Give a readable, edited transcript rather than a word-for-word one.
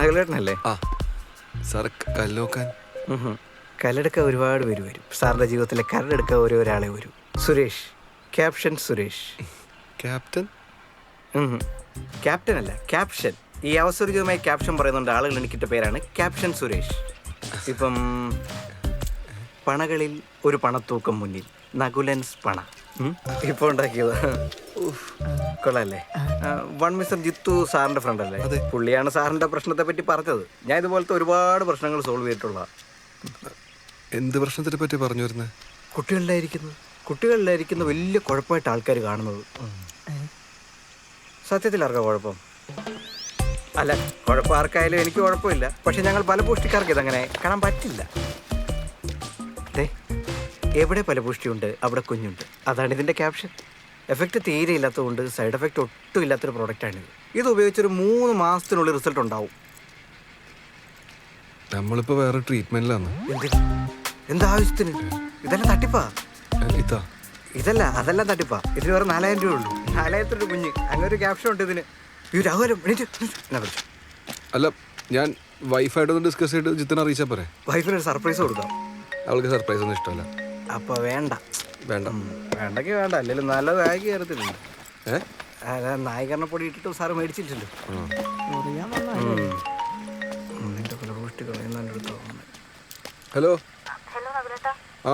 നഗലേട്ടനല്ലേ? ആ സാർ കല്ലോക്കാൻ കല്ലെടുക്കാൻ ഒരുപാട് പേര് വരും. സാറിൻ്റെ ജീവിതത്തിലെ കരടെടുക്കാൻ ഒരാളെ വരും. Suresh, caption Suresh. Captain? Captain അല്ല, ക്യാപ്ഷൻ. ഈ അവസരമായി ക്യാപ്ഷൻ പറയുന്നുണ്ട് ആളുകൾ എനിക്കിട്ട പേരാണ് ക്യാപ്ഷൻ സുരേഷ്. ഇപ്പം പണകളിൽ ഒരു പണത്തൂക്കം മുന്നിൽ, നകുലൻസ് പണ ഇപ്പൊ ഉണ്ടാക്കിയത് കൊള്ളാല്ലേ? വൺ മിസ്റ്റർ ജിത്തു സാറിന്റെ ഫ്രണ്ട് അല്ലേ? അതെ. പുള്ളിയാണ് സാറിന്റെ പ്രശ്നത്തെ പറ്റി പറഞ്ഞത്. ഞാൻ ഇതുപോലത്തെ ഒരുപാട് പ്രശ്നങ്ങൾ സോൾവ് ചെയ്തിട്ടുള്ള. എന്ത് പ്രശ്നത്തിനെ പറ്റി പറഞ്ഞു വരുന്നത്? കുട്ടികളിലായിരിക്കുന്ന വലിയ കുഴപ്പമായിട്ട് ആൾക്കാർ കാണുന്നത്. സത്യത്തിൽ ആർക്കാ കുഴപ്പം? അല്ല, കുഴപ്പം ആർക്കായാലും എനിക്ക് കുഴപ്പമില്ല. പക്ഷെ ഞങ്ങൾ ഫലപുഷ്ടിക്കാർക്ക് ഇതങ്ങനെ കാണാൻ പറ്റില്ല. എവിടെ ഫലപുഷ്ടിയുണ്ട് അവിടെ കുഞ്ഞുണ്ട്. അതാണ് ഇതിൻ്റെ ക്യാപ്ഷൻ. എഫക്റ്റ് തീരെ ഇല്ലാത്തതുകൊണ്ട് സൈഡ് എഫക്റ്റ് ഒട്ടും ഇല്ലാത്തൊരു പ്രോഡക്റ്റാണിത്. ഇത് ഉപയോഗിച്ചൊരു 3 മാസത്തിനുള്ളിൽ റിസൾട്ട് ഉണ്ടാവും. നമ്മളിപ്പോ വേറെ ട്രീറ്റ്മെന്റിലാണ്. എന്താവശ്യത്തിന്? ഇതെല്ലാം തട്ടിപ്പാ. അതെല്ലാം തട്ടിപ്പാ. ഇതിന് വേറെ 4000 രൂപ ഉള്ളൂ. 4000 രൂപ കുഞ്ഞ്. അങ്ങനെ ഒരു ക്യാപ്ഷൻ ഉണ്ട് ഇതിന്. അല്ല, ഞാൻ വൈഫായിട്ടൊന്ന് ഡിസ്കസ് ചെയ്തിട്ട് ജിത്തിനെ അറിയിച്ചാ പോരെ? വൈഫിനൊരു സർപ്രൈസ് കൊടുക്കാം. അവൾക്ക് സർപ്രൈസ് ഒന്നും ഇഷ്ടമല്ല. അപ്പൊ വേണ്ട. വേണ്ടെങ്കിൽ വേണ്ട. അല്ലെങ്കിൽ നല്ല നായിക കയറത്തില്ല. നായികരണ പൊടി ഇട്ടിട്ടും സാറ് മേടിച്ചില്ലല്ലോ. ഹലോ. ആ